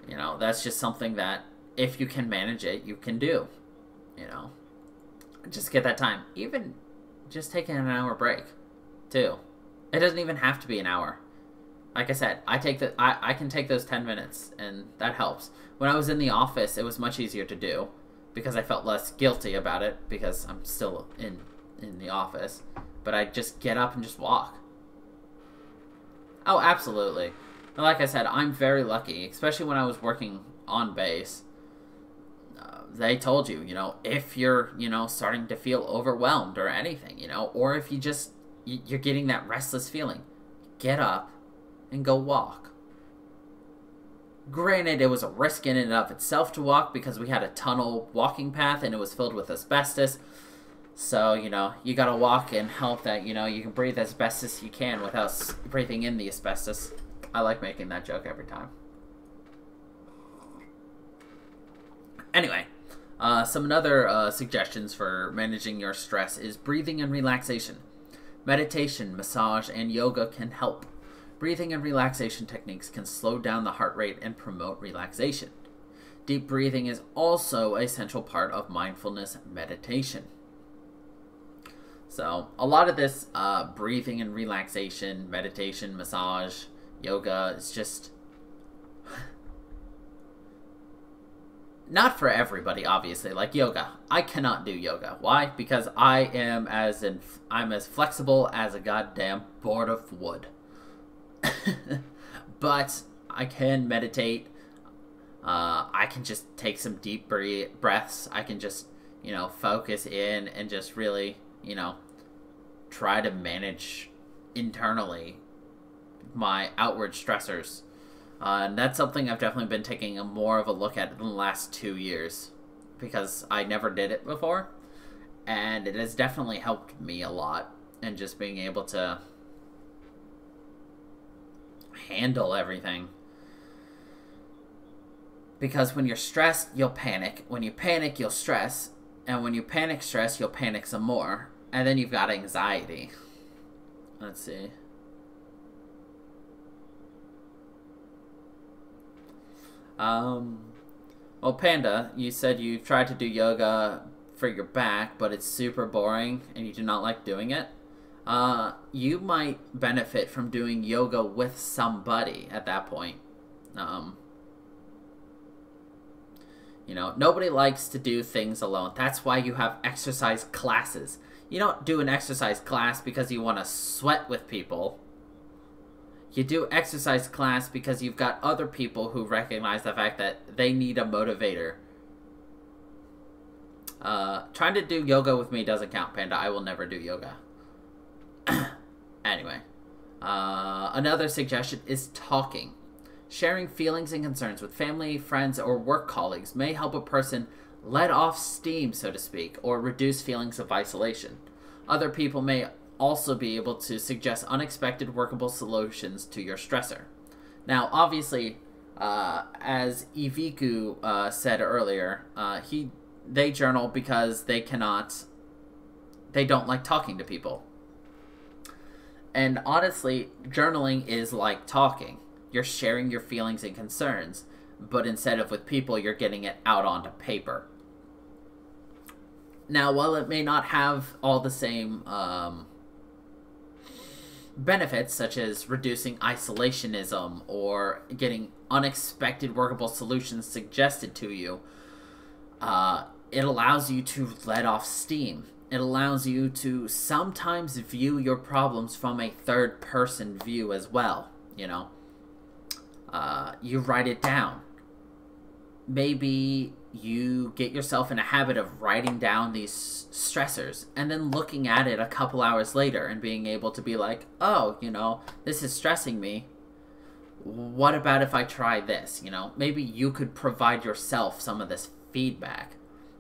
That's just something that, if you can manage it, you can do. Just get that time. Even just taking an hour break, too. It doesn't even have to be an hour. Like I said, I can take those 10 minutes, and that helps. When I was in the office, it was much easier to do because I felt less guilty about it because I'm still in the office. But I just get up and just walk. Oh, absolutely. Like I said, I'm very lucky, especially when I was working on base. They told you, if you're, starting to feel overwhelmed or anything, or if you're getting that restless feeling, get up and go walk. Granted, it was a risk in and of itself to walk because we had a tunnel walking path and it was filled with asbestos. So, you gotta walk and hope that, you can breathe as best as you can without breathing in the asbestos. I like making that joke every time. Anyway, some other suggestions for managing your stress is breathing and relaxation. Meditation, massage, and yoga can help. Breathing and relaxation techniques can slow down the heart rate and promote relaxation. Deep breathing is also a central part of mindfulness meditation. So, a lot of this breathing and relaxation, meditation, massage, yoga is just not for everybody, obviously. Like yoga, I cannot do yoga. Why? Because I'm as flexible as a goddamn board of wood. But I can meditate. I can just take some deep breaths. I can just, focus in and just really, try to manage internally my outward stressors. And that's something I've definitely been taking more of a look at in the last 2 years because I never did it before. And it has definitely helped me a lot in just being able to handle everything. Because when you're stressed, you'll panic. When you panic, you'll stress. And when you stress, you'll panic some more. And then you've got anxiety. Let's see. Well, Panda, you said you tried to do yoga for your back, but it's super boring and you do not like doing it. You might benefit from doing yoga with somebody at that point. Nobody likes to do things alone. That's why you have exercise classes. You don't do an exercise class because you want to sweat with people. You do exercise class because you've got other people who recognize the fact that they need a motivator. Trying to do yoga with me doesn't count, Panda. I will never do yoga. Anyway. Another suggestion is talking. Sharing feelings and concerns with family, friends, or work colleagues may help a person let off steam, so to speak, or reduce feelings of isolation. Other people may also be able to suggest unexpected workable solutions to your stressor. Now, obviously, as Iviku said earlier, they journal because they don't like talking to people. And honestly, journaling is like talking. You're sharing your feelings and concerns, but instead of with people, you're getting it out onto paper. Now, while it may not have all the same benefits, such as reducing isolationism or getting unexpected workable solutions suggested to you, it allows you to let off steam. It allows you to sometimes view your problems from a third-person view as well, you know. You write it down. Maybe you get yourself in a habit of writing down these stressors and then looking at it a couple hours later and being able to be like, oh, you know, this is stressing me. What about if I try this? You know, maybe you could provide yourself some of this feedback.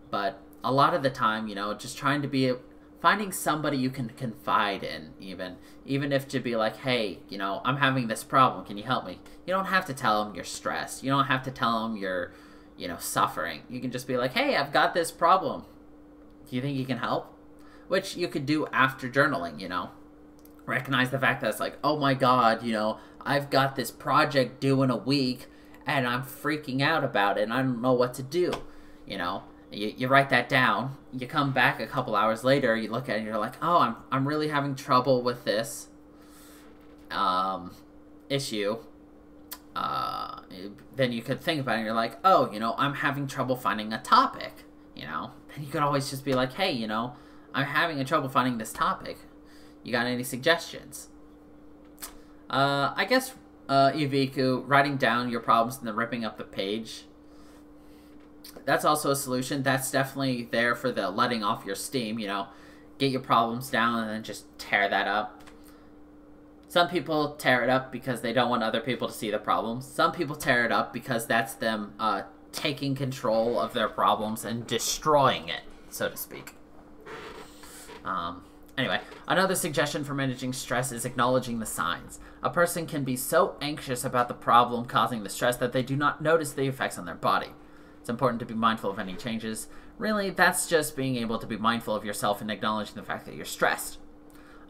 But a lot of the time, you know, just trying to finding somebody you can confide in, even if to be like, hey, you know, I'm having this problem, can you help me? You don't have to tell them you're stressed. You don't have to tell them you're, you know, suffering. You can just be like, hey, I've got this problem. Do you think you can help? Which you could do after journaling, you know. Recognize the fact that it's like, oh my God, you know, I've got this project due in a week and I'm freaking out about it and I don't know what to do, you know. You write that down, you come back a couple hours later, you look at it and you're like, oh, I'm really having trouble with this issue. Then you could think about it and you're like, oh, you know, I'm having trouble finding a topic, you know. Then you could always just be like, hey, you know, I'm having trouble finding this topic. You got any suggestions? I guess, Iviku, writing down your problems and then ripping up the page, that's also a solution. That's definitely there for the letting off your steam, you know. Get your problems down and then just tear that up. Some people tear it up because they don't want other people to see the problems. Some people tear it up because that's them taking control of their problems and destroying it, so to speak. Anyway, another suggestion for managing stress is acknowledging the signs. A person can be so anxious about the problem causing the stress that they do not notice the effects on their body. It's important to be mindful of any changes. Really, that's just being able to be mindful of yourself and acknowledging the fact that you're stressed.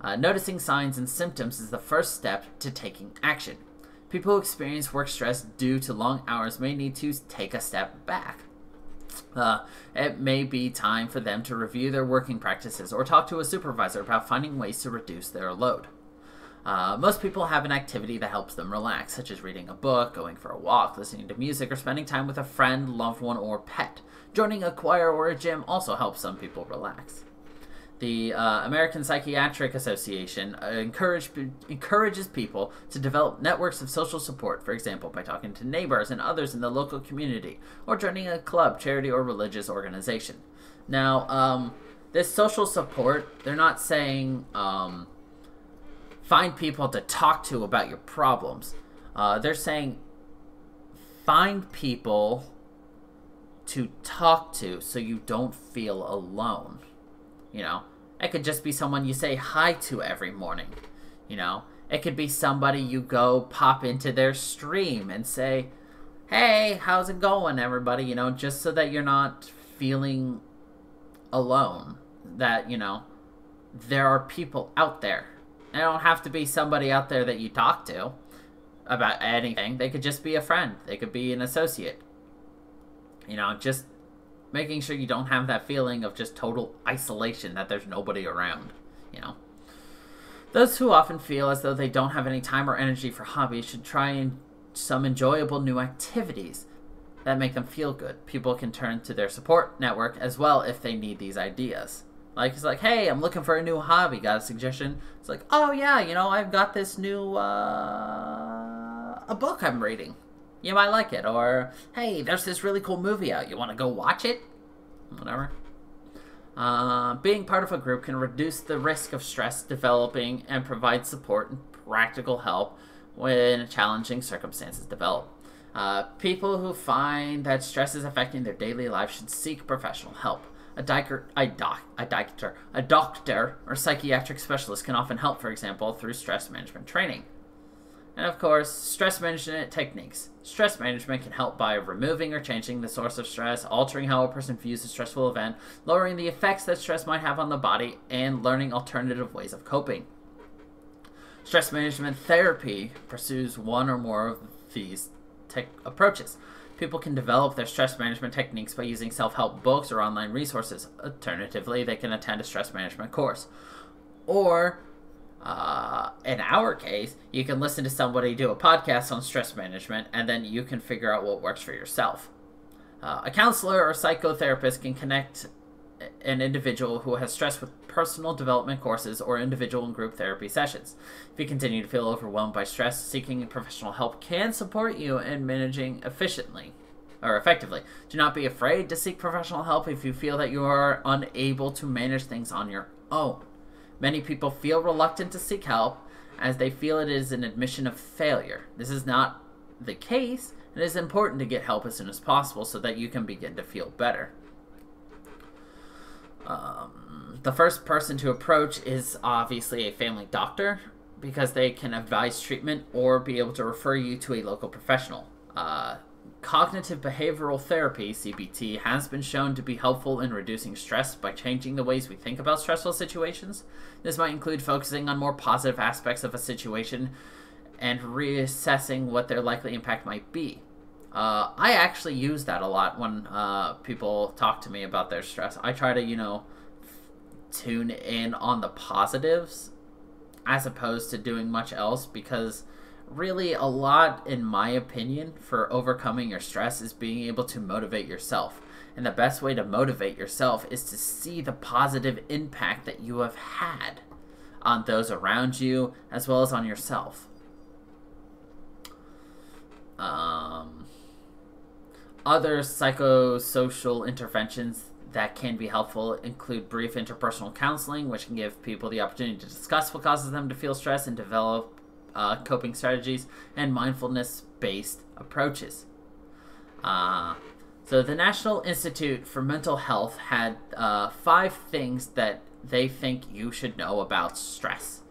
Noticing signs and symptoms is the first step to taking action. People who experience work stress due to long hours may need to take a step back. It may be time for them to review their working practices or talk to a supervisor about finding ways to reduce their load. Most people have an activity that helps them relax, such as reading a book, going for a walk, listening to music, or spending time with a friend, loved one, or pet. Joining a choir or a gym also helps some people relax. The American Psychiatric Association encourages people to develop networks of social support, for example, by talking to neighbors and others in the local community, or joining a club, charity, or religious organization. Now, this social support, they're not saying find people to talk to about your problems. They're saying find people to talk to so you don't feel alone. You know, it could just be someone you say hi to every morning. You know, it could be somebody you go pop into their stream and say, hey, how's it going, everybody? You know, just so that you're not feeling alone. That, you know, there are people out there. They don't have to be somebody out there that you talk to about anything. They could just be a friend. They could be an associate. You know, just making sure you don't have that feeling of just total isolation, that there's nobody around, you know. Those who often feel as though they don't have any time or energy for hobbies should try some enjoyable new activities that make them feel good. People can turn to their support network as well if they need these ideas. Like, it's like, hey, I'm looking for a new hobby. Got a suggestion? It's like, oh, yeah, you know, I've got this new, a book I'm reading. You might like it. Or, hey, there's this really cool movie out. You want to go watch it? Whatever. Being part of a group can reduce the risk of stress developing and provide support and practical help when challenging circumstances develop. People who find that stress is affecting their daily life should seek professional help. A doctor or psychiatric specialist can often help, for example, through stress management training. And of course, stress management techniques. Stress management can help by removing or changing the source of stress, altering how a person views a stressful event, lowering the effects that stress might have on the body, and learning alternative ways of coping. Stress management therapy pursues one or more of these approaches. People can develop their stress management techniques by using self-help books or online resources. Alternatively, they can attend a stress management course. Or, in our case, you can listen to somebody do a podcast on stress management, and then you can figure out what works for yourself. A counselor or psychotherapist can connect an individual who has stress with personal development courses or individual and group therapy sessions. If you continue to feel overwhelmed by stress, seeking professional help can support you in managing effectively. Do not be afraid to seek professional help if you feel that you are unable to manage things on your own. Many people feel reluctant to seek help as they feel it is an admission of failure. This is not the case. It is important to get help as soon as possible so that you can begin to feel better. The first person to approach is obviously a family doctor because they can advise treatment or be able to refer you to a local professional. Cognitive behavioral therapy, CBT, has been shown to be helpful in reducing stress by changing the ways we think about stressful situations. This might include focusing on more positive aspects of a situation and reassessing what their likely impact might be. I actually use that a lot when people talk to me about their stress. I try to, tune in on the positives as opposed to doing much else, because really a lot, in my opinion, for overcoming your stress is being able to motivate yourself. And the best way to motivate yourself is to see the positive impact that you have had on those around you as well as on yourself. Other psychosocial interventions that can be helpful include brief interpersonal counseling, which can give people the opportunity to discuss what causes them to feel stress and develop coping strategies, and mindfulness-based approaches. So the National Institute for Mental Health had 5 things that they think you should know about stress.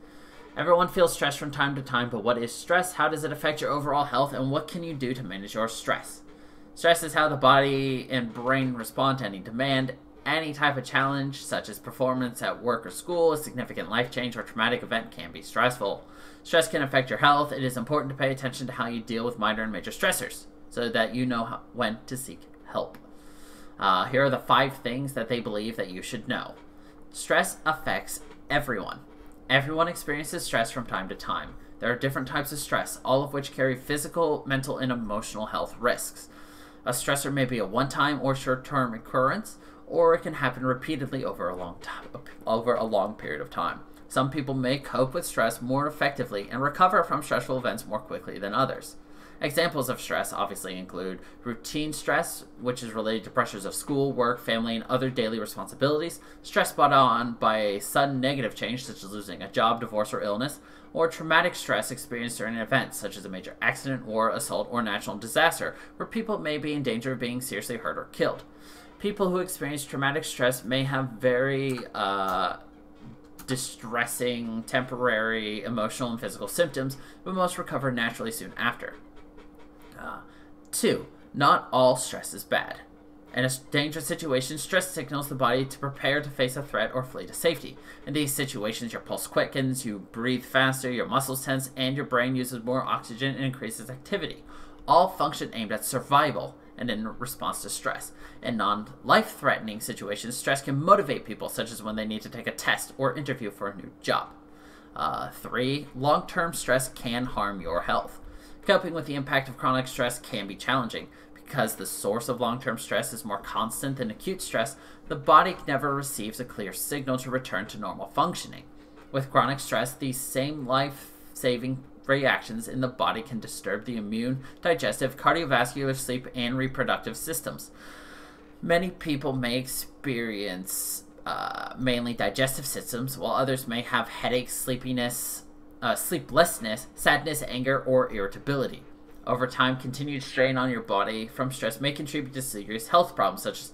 Everyone feels stress from time to time, but what is stress? How does it affect your overall health? And what can you do to manage your stress? Stress is how the body and brain respond to any demand. Any type of challenge, such as performance at work or school, a significant life change, or traumatic event can be stressful. Stress can affect your health. It is important to pay attention to how you deal with minor and major stressors so that you know when to seek help. Here are the 5 things that they believe that you should know. Stress affects everyone. Everyone experiences stress from time to time. There are different types of stress, all of which carry physical, mental, and emotional health risks. A stressor may be a one-time or short-term occurrence, or it can happen repeatedly over a long period of time. Some people may cope with stress more effectively and recover from stressful events more quickly than others. Examples of stress obviously include routine stress, which is related to pressures of school, work, family, and other daily responsibilities, stress brought on by a sudden negative change such as losing a job, divorce, or illness, or traumatic stress experienced during an event such as a major accident, war, assault, or natural disaster, where people may be in danger of being seriously hurt or killed. People who experience traumatic stress may have very distressing, temporary, emotional, and physical symptoms, but most recover naturally soon after. 2. Not all stress is bad. In a dangerous situation, stress signals the body to prepare to face a threat or flee to safety. In these situations, your pulse quickens, you breathe faster, your muscles tense, and your brain uses more oxygen and increases activity. All function aimed at survival and in response to stress. In non-life-threatening situations, stress can motivate people, such as when they need to take a test or interview for a new job. 3. Long-term stress can harm your health. Coping with the impact of chronic stress can be challenging. Because the source of long-term stress is more constant than acute stress, the body never receives a clear signal to return to normal functioning. With chronic stress, these same life-saving reactions in the body can disturb the immune, digestive, cardiovascular, sleep, and reproductive systems. Many people may experience mainly digestive symptoms, while others may have headaches, sleeplessness, sadness, anger, or irritability. Over time, continued strain on your body from stress may contribute to serious health problems such as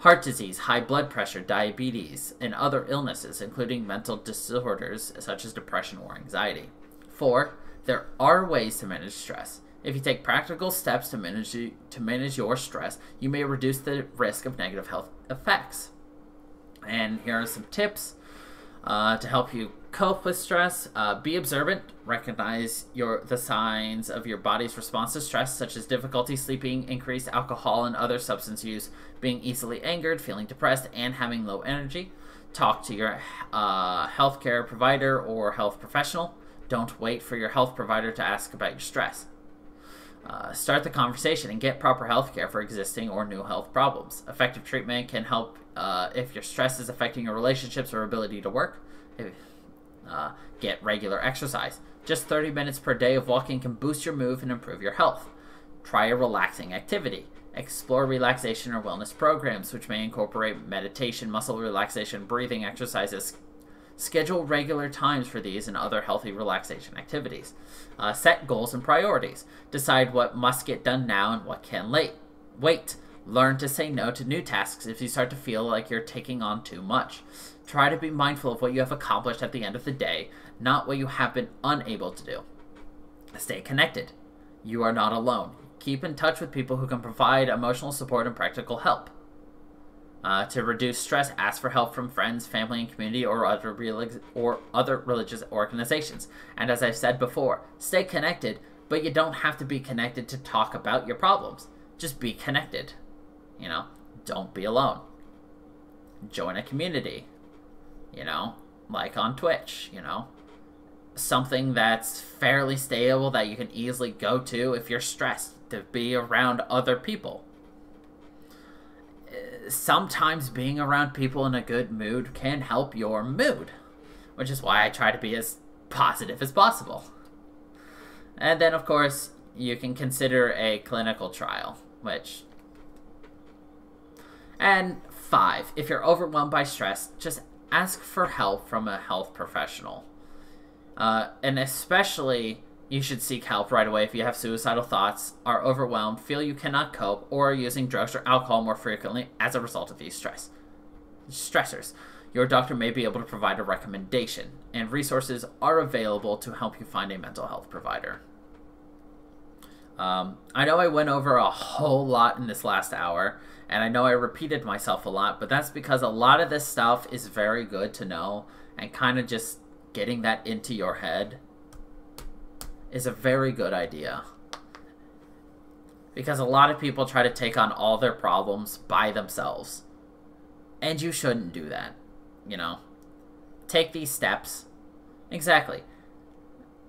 heart disease, high blood pressure, diabetes, and other illnesses, including mental disorders such as depression or anxiety. 4. There are ways to manage stress. If you take practical steps to manage your stress, you may reduce the risk of negative health effects. And here are some tips to help you cope with stress. Be observant. Recognize the signs of your body's response to stress, such as difficulty sleeping, increased alcohol and other substance use, being easily angered, feeling depressed, and having low energy. Talk to your healthcare provider or health professional. Don't wait for your health provider to ask about your stress. Start the conversation and get proper health care for existing or new health problems. Effective treatment can help if your stress is affecting your relationships or ability to work. Get regular exercise. Just 30 minutes per day of walking can boost your mood and improve your health. Try a relaxing activity. Explore relaxation or wellness programs, which may incorporate meditation, muscle relaxation, breathing exercises. Schedule regular times for these and other healthy relaxation activities. Set goals and priorities. Decide what must get done now and what can wait. Learn to say no to new tasks if you start to feel like you're taking on too much. Try to be mindful of what you have accomplished at the end of the day, not what you have been unable to do. Stay connected. You are not alone. Keep in touch with people who can provide emotional support and practical help. To reduce stress, ask for help from friends, family, and community, or other religious organizations. And as I've said before, stay connected, but you don't have to be connected to talk about your problems. Just be connected. Don't be alone. Join a community. Like on Twitch, something that's fairly stable that you can easily go to if you're stressed, to be around other people. Sometimes being around people in a good mood can help your mood, which is why I try to be as positive as possible. And then, of course, you can consider a clinical trial, And 5, if you're overwhelmed by stress, just ask for help from a health professional. And especially, you should seek help right away if you have suicidal thoughts, are overwhelmed, feel you cannot cope, or are using drugs or alcohol more frequently as a result of these stressors. Your doctor may be able to provide a recommendation, and resources are available to help you find a mental health provider. I know I went over a whole lot in this last hour, and I know I repeated myself a lot, but that's because a lot of this stuff is very good to know, and kind of just getting that into your head is a very good idea. Because a lot of people try to take on all their problems by themselves. And you shouldn't do that, Take these steps. Exactly.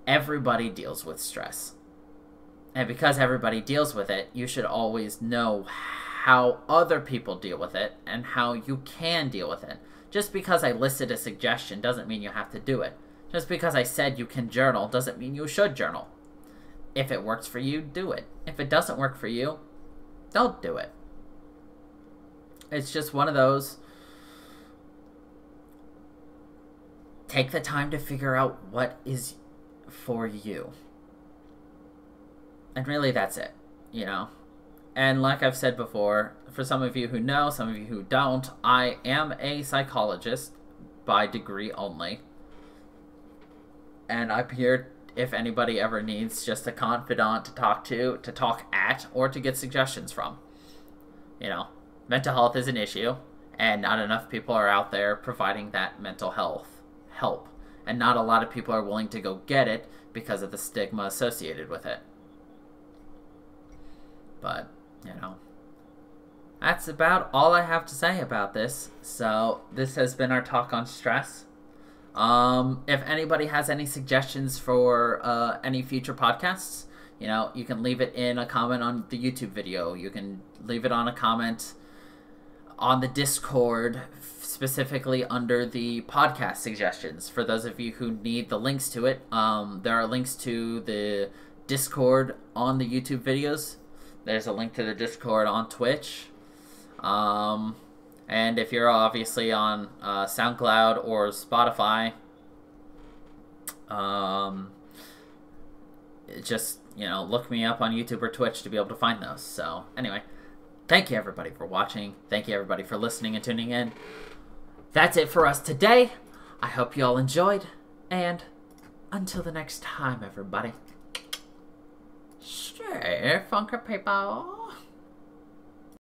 Everybody deals with stress. And because everybody deals with it, you should always know how other people deal with it and how you can deal with it. Just because I listed a suggestion doesn't mean you have to do it. Just because I said you can journal doesn't mean you should journal. If it works for you, do it. If it doesn't work for you, don't do it. It's just one of those. Take the time to figure out what is for you. And really, that's it, And like I've said before, for some of you who know, some of you who don't, I am a psychologist by degree only. And I'm here if anybody ever needs just a confidant to talk at, or to get suggestions from. Mental health is an issue, and not enough people are out there providing that mental health help. And not a lot of people are willing to go get it because of the stigma associated with it. But, that's about all I have to say about this. So, this has been our talk on stress. If anybody has any suggestions for any future podcasts, you can leave it in a comment on the YouTube video. You can leave it on a comment on the Discord, specifically under the podcast suggestions. For those of you who need the links to it, there are links to the Discord on the YouTube videos. There's a link to the Discord on Twitch. And if you're obviously on SoundCloud or Spotify, just, look me up on YouTube or Twitch to be able to find those. So, anyway, Thank you, everybody, for watching. Thank you, everybody, for listening and tuning in. That's it for us today. I hope you all enjoyed. And until the next time, everybody, stay funky, people.